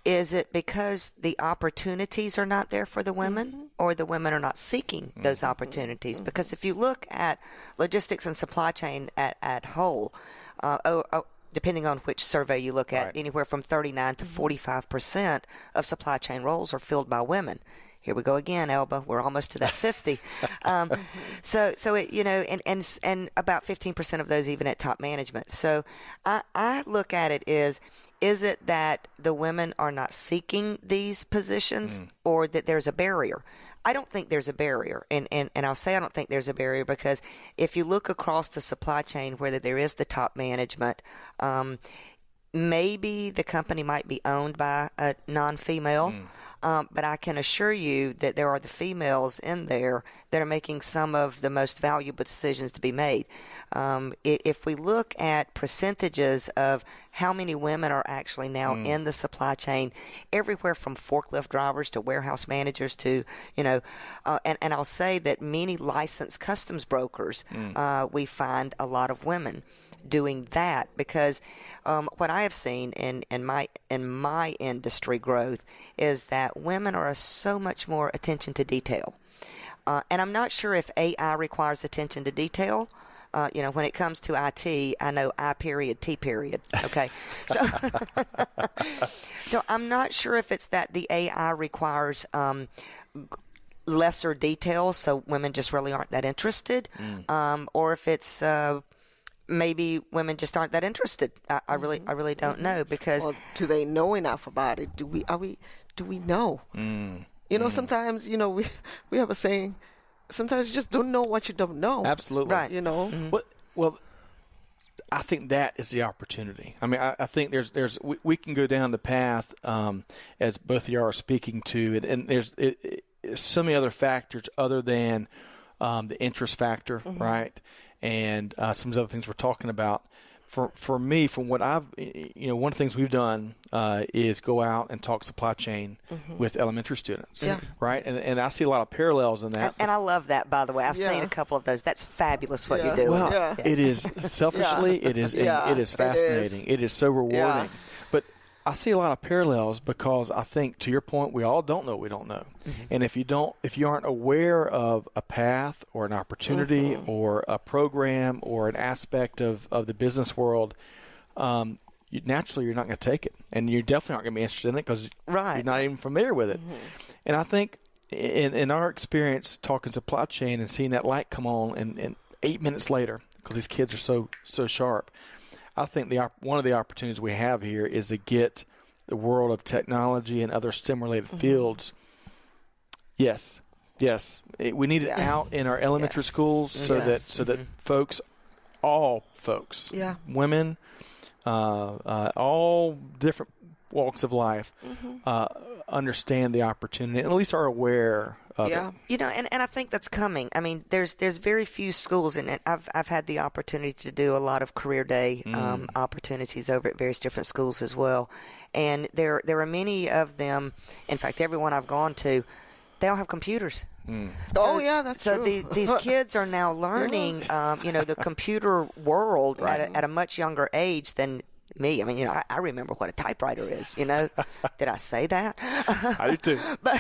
Is it because the opportunities are not there for the women, or the women are not seeking those opportunities? Because if you look at logistics and supply chain at whole, depending on which survey you look at, anywhere from 39 to 45% of supply chain roles are filled by women. Here we go again, Elba. We're almost to that 50. So it, and about 15% of those even at top management. So I look at it is it that the women are not seeking these positions, or that there's a barrier? I don't think there's a barrier, and I'll say I don't think there's a barrier because if you look across the supply chain, whether there is the top management, maybe the company might be owned by a non-female. But I can assure you that there are the females in there that are making some of the most valuable decisions to be made. If we look at percentages of how many women are actually now in the supply chain, everywhere from forklift drivers to warehouse managers to, and I'll say that many licensed customs brokers, we find a lot of women doing that, because what I have seen in my industry growth is that women are so much more attention to detail, and I'm not sure if AI requires attention to detail. When it comes to IT, I know I period, T period. Okay. So I'm not sure if it's that the AI requires lesser detail, so women just really aren't that interested, or if it's maybe women just aren't that interested. I really don't know, because do they know enough about it? Do we know? Sometimes we have a saying. Sometimes you just don't know what you don't know. Absolutely. Right. Well, I think that is the opportunity. I mean, I think there's we can go down the path as both of you are speaking to, and there's so many other factors other than the interest factor, right? And some of the other things we're talking about. For me, from what I've, one of the things we've done is go out and talk supply chain with elementary students, right? And I see a lot of parallels in that. And I love that, by the way. I've seen a couple of those. That's fabulous what you're doing. Well, it is selfishly, it is fascinating. It is so rewarding. Yeah. But I see a lot of parallels because I think, to your point, we all don't know what we don't know. And if you aren't aware of a path or an opportunity or a program or an aspect of the business world, naturally you're not going to take it. And you definitely aren't going to be interested in it because you're not even familiar with it. And I think in our experience talking supply chain and seeing that light come on and 8 minutes later, because these kids are so sharp, I think one of the opportunities we have here is to get the world of technology and other STEM-related fields. Yes. We need it out in our elementary schools so that all folks, women, all different walks of life, understand the opportunity and at least are aware of it. And I think that's coming. I mean, there's very few schools, and I've had the opportunity to do a lot of career day opportunities over at various different schools as well. And there are many of them, in fact, everyone I've gone to, they all have computers. Oh, yeah, that's true. So these kids are now learning, the computer world at a much younger age than me. I mean, I remember what a typewriter is, Did I say that? I do too. But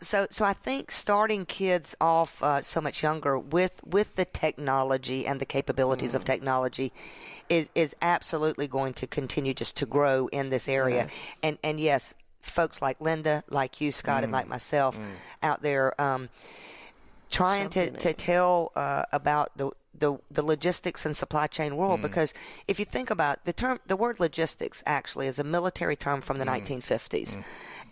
so I think starting kids off so much younger with the technology and the capabilities of technology is absolutely going to continue just to grow in this area. Yes. And yes, folks like Linda, like you, Scott, and like myself out there trying to tell about the logistics and supply chain world, because if you think about the word logistics actually is a military term from the 1950s.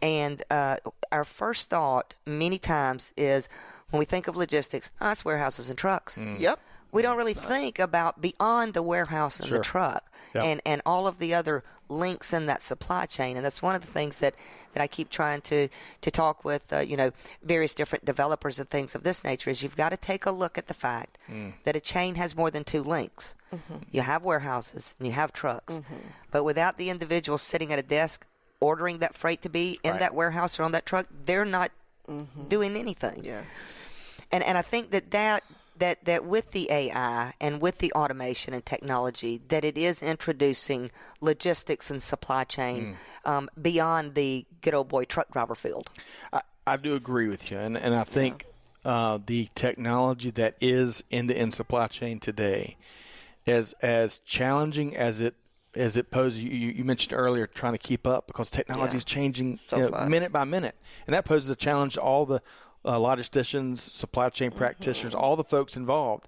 And our first thought many times is when we think of logistics, it's warehouses and trucks. Yep. We don't really think about beyond the warehouse and the truck and all of the other links in that supply chain. And that's one of the things that I keep trying to talk with, various different developers and things of this nature, is you've got to take a look at the fact that a chain has more than two links. You have warehouses and you have trucks. But without the individual sitting at a desk ordering that freight to be in that warehouse or on that truck, they're not doing anything. Yeah. And I think that with the AI and with the automation and technology, that it is introducing logistics and supply chain beyond the good old boy truck driver field. I do agree with you, and I think the technology that is end-to-end supply chain today is as challenging as it poses. You mentioned earlier trying to keep up because technology is changing minute by minute, and that poses a challenge to all the logisticians, supply chain practitioners, all the folks involved.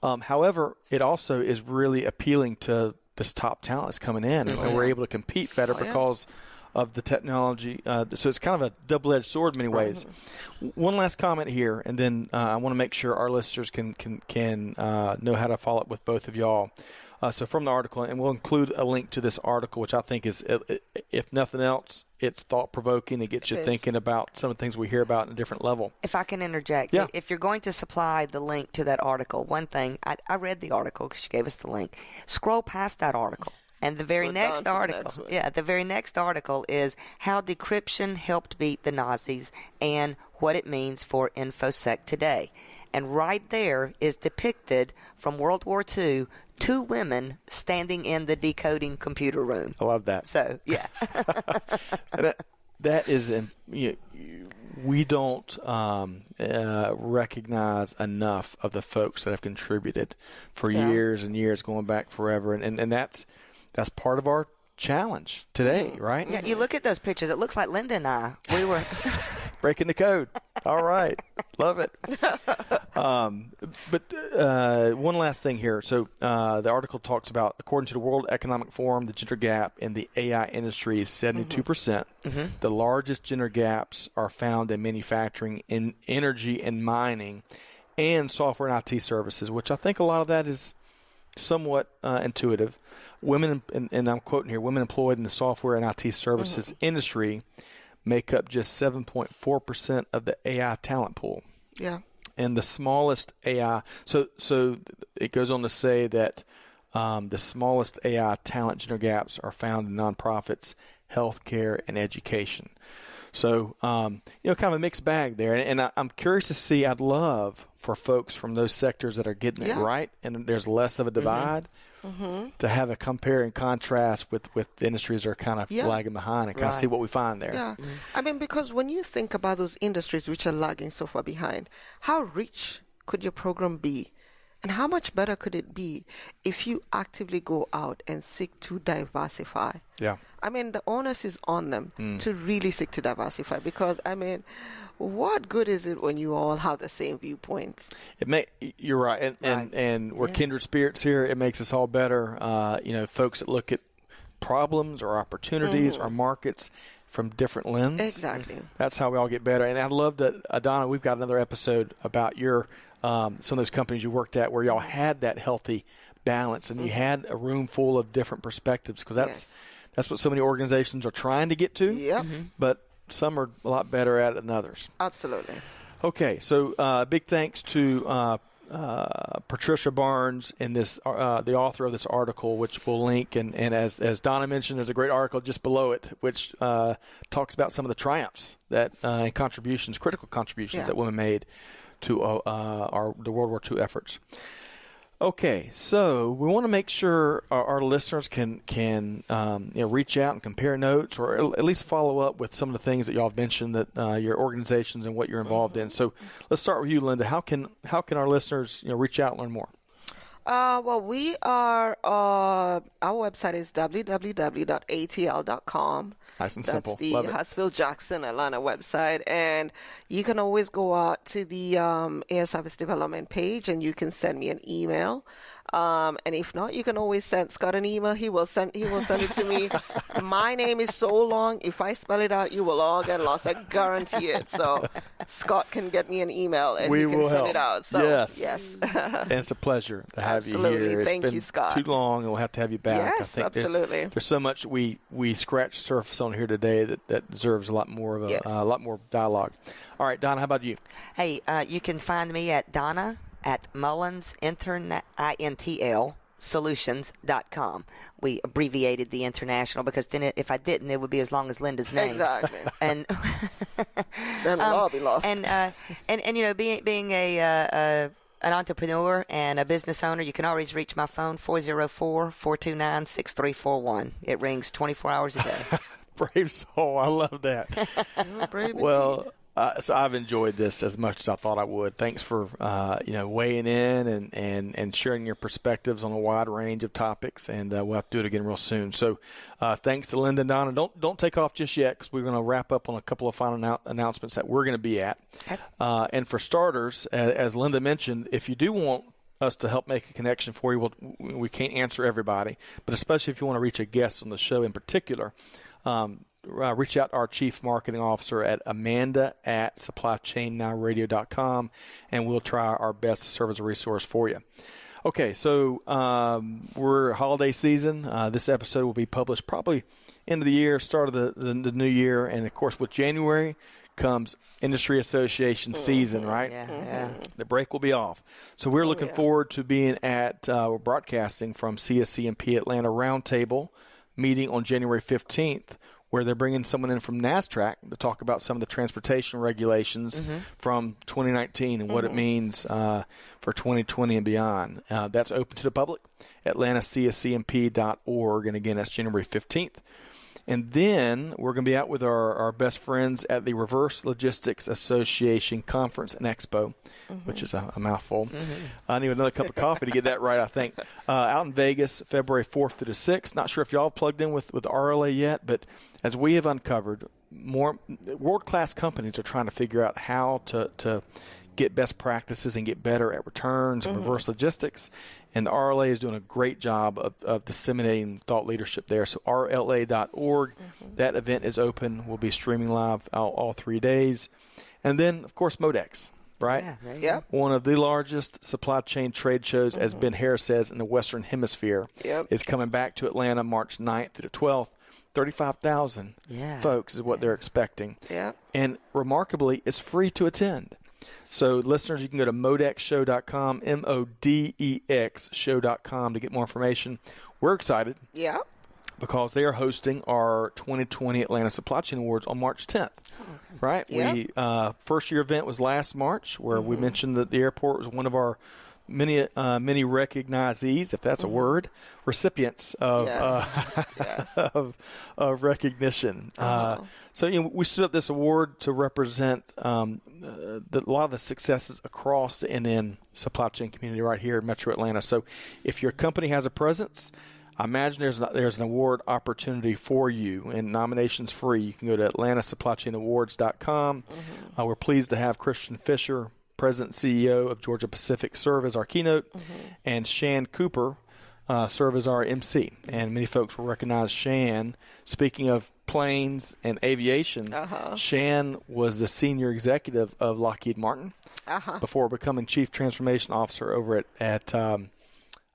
However, it also is really appealing to this top talent that's coming in, and we're able to compete better because of the technology. So it's kind of a double-edged sword in many ways. One last comment here, and then I want to make sure our listeners can know how to follow up with both of y'all. So from the article, and we'll include a link to this article, which I think is, if nothing else, it's thought-provoking. It gets you thinking about some of the things we hear about on a different level. If I can interject, if you're going to supply the link to that article, one thing, I read the article because she gave us the link. Scroll past that article. And the very next article, the very next article is how decryption helped beat the Nazis and what it means for InfoSec today. And right there is depicted from World War II, two women standing in the decoding computer room. I love that. So, yeah. that is, we don't recognize enough of the folks that have contributed for years and years, going back forever. And that's part of our challenge today, right? Yeah, you look at those pictures. It looks like Linda and I. We were breaking the code. All right. Love it. But one last thing here. So the article talks about, according to the World Economic Forum, the gender gap in the AI industry is 72%. The largest gender gaps are found in manufacturing, in energy and mining, and software and IT services, which I think a lot of that is somewhat intuitive. Women, and I'm quoting here, women employed in the software and IT services industry make up just 7.4% of the AI talent pool. Yeah. And the smallest AI, so it goes on to say that the smallest AI talent gender gaps are found in nonprofits, healthcare, and education. So, kind of a mixed bag there. And I'm curious to see, I'd love for folks from those sectors that are getting it right, and there's less of a divide, to have a compare and contrast with the industries that are kind of lagging behind and kind of see what we find there. Yeah. I mean, because when you think about those industries which are lagging so far behind, how rich could your program be? And how much better could it be if you actively go out and seek to diversify? Yeah. I mean, the onus is on them to really seek to diversify, because, I mean, what good is it when you all have the same viewpoints? You're right. And we're kindred spirits here. It makes us all better. Folks that look at problems or opportunities or markets from different lens. Exactly. That's how we all get better. And I'd love to, Donna, we've got another episode about your some of those companies you worked at where y'all had that healthy balance and you had a room full of different perspectives, because that's what so many organizations are trying to get to. Yep. But some are a lot better at it than others. Absolutely. Okay, so big thanks to Patricia Barnes in this, the author of this article, which we'll link, and as Donna mentioned, there's a great article just below it, which talks about some of the triumphs that and contributions, critical contributions that women made to the World War II efforts. Okay, so we want to make sure our listeners can reach out and compare notes, or at least follow up with some of the things that y'all have mentioned that your organizations and what you're involved in. So let's start with you, Linda. How can our listeners reach out and learn more? Well, we are, our website is www.atl.com. Nice and simple. That's the Love it. Huntsville-Jackson, Atlanta website. And you can always go out to the Air Service Development page, and you can send me an email. And if not, you can always send Scott an email. He will send it to me. My name is so long. If I spell it out, you will all get lost. I guarantee it. So Scott can get me an email, and we he can will send help. it out. So, yes. And it's a pleasure to have Absolutely. you here. It's Thank been you, Scott. too long, and we'll have to have you back. Yes, I think absolutely. There's so much we scratched the surface on here today that deserves a lot more of a lot more dialogue. All right, Donna, how about you? Hey, you can find me at Donna at Mullins INTL Solutions.com. We abbreviated the international because then if I didn't, it would be as long as Linda's name. Exactly. And then we'll all be lost. And being an entrepreneur and a business owner, you can always reach my phone, 404-429-6341. It rings 24 hours a day. Brave soul. I love that. Well, so I've enjoyed this as much as I thought I would. Thanks for weighing in and sharing your perspectives on a wide range of topics, and we'll have to do it again real soon. So thanks to Linda and Donna. Don't take off just yet, because we're going to wrap up on a couple of final announcements that we're going to be at. Okay. And for starters, as Linda mentioned, if you do want us to help make a connection for you, we can't answer everybody, but especially if you want to reach a guest on the show in particular, reach out to our Chief Marketing Officer at Amanda@supplychainnowradio.com, and we'll try our best to serve as a resource for you. Okay, so we're holiday season. This episode will be published probably end of the year, start of the new year, and, of course, with January comes industry association season, right? Yeah. The break will be off. So we're looking forward to being we're broadcasting from CSCMP Atlanta Roundtable meeting on January 15th, where they're bringing someone in from NASTRAC to talk about some of the transportation regulations from 2019 and what it means for 2020 and beyond. That's open to the public, atlantacscmp.org, and again, that's January 15th. And then we're going to be out with our best friends at the Reverse Logistics Association Conference and Expo, which is a mouthful. I need another cup of coffee to get that right, I think. Out in Vegas, February 4th to the 6th. Not sure if y'all plugged in with RLA yet, but as we have uncovered, more world-class companies are trying to figure out how to get best practices and get better at returns and reverse logistics. And the RLA is doing a great job of disseminating thought leadership there. So rla.org, that event is open. We'll be streaming live all 3 days. And then, of course, MODEX, right? Yeah. One of the largest supply chain trade shows, as Ben Harris says, in the Western Hemisphere, is coming back to Atlanta March 9th through the 12th. 35,000 folks is what they're expecting. Yeah. And remarkably, it's free to attend. So, listeners, you can go to modexshow.com, MODEX show.com to get more information. We're excited. Yeah. Because they are hosting our 2020 Atlanta Supply Chain Awards on March 10th. Right? Yep. First year event was last March, where we mentioned that the airport was one of our many recognizees, if that's a word, recipients of of recognition. So we stood up this award to represent a lot of the successes across the NN supply chain community right here in Metro Atlanta. So if your company has a presence, I imagine there's an award opportunity for you, and nominations free. You can go to AtlantaSupplyChainAwards.com. We're pleased to have Christian Fisher, President and CEO of Georgia Pacific, serve as our keynote, and Shan Cooper serve as our MC. And many folks will recognize Shan. Speaking of planes and aviation, Shan was the senior executive of Lockheed Martin before becoming Chief Transformation Officer over at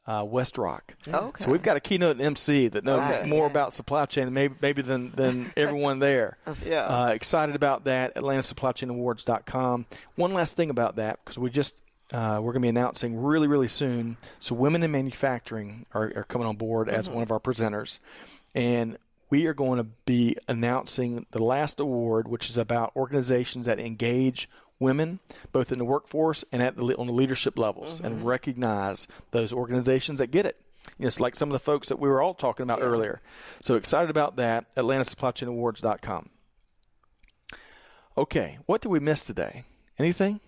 West Rock. So we've got a keynote MC that knows more about supply chain maybe than everyone there. Excited about that. AtlantaSupplyChainAwards.com. One last thing about that, because we just we're going to be announcing really, really soon. So Women in Manufacturing are coming on board as one of our presenters. And we are going to be announcing the last award, which is about organizations that engage women, both in the workforce and on the leadership levels, and recognize those organizations that get it. It's like some of the folks that we were all talking about earlier. So excited about that. AtlantaSupplyChainAwards.com. Okay, what did we miss today? Anything?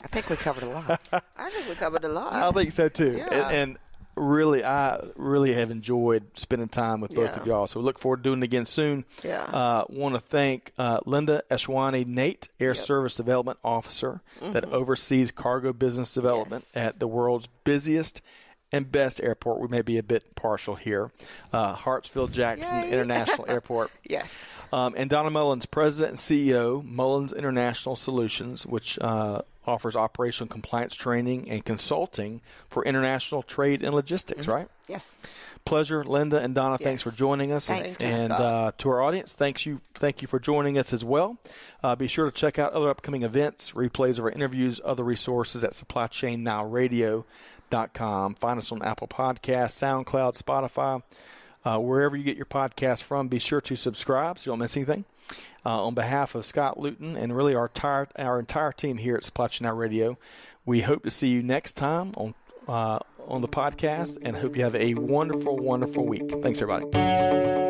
I think we covered a lot. I think we covered a lot. I think so too. Yeah. And really, I really have enjoyed spending time with both of y'all. So we look forward to doing it again soon. Yeah. Want to thank Linda Eshiwani-Nate, Air Service Development Officer, that oversees cargo business development at the world's busiest and best airport. We may be a bit partial here. Hartsfield-Jackson International Airport. Yes. And Donna Mullins, President and CEO, Mullins International Solutions, which offers operational compliance training and consulting for international trade and logistics, right? Yes. Pleasure, Linda and Donna. Thanks for joining us. Thanks, and to our audience, thank you for joining us as well. Be sure to check out other upcoming events, replays of our interviews, other resources at SupplyChainNowRadio.com. Find us on Apple Podcasts, SoundCloud, Spotify, wherever you get your podcast from. Be sure to subscribe so you don't miss anything. On behalf of Scott Luton and really our entire team here at Supply Chain Now Radio, we hope to see you next time on the podcast, and hope you have a wonderful, wonderful week. Thanks, everybody.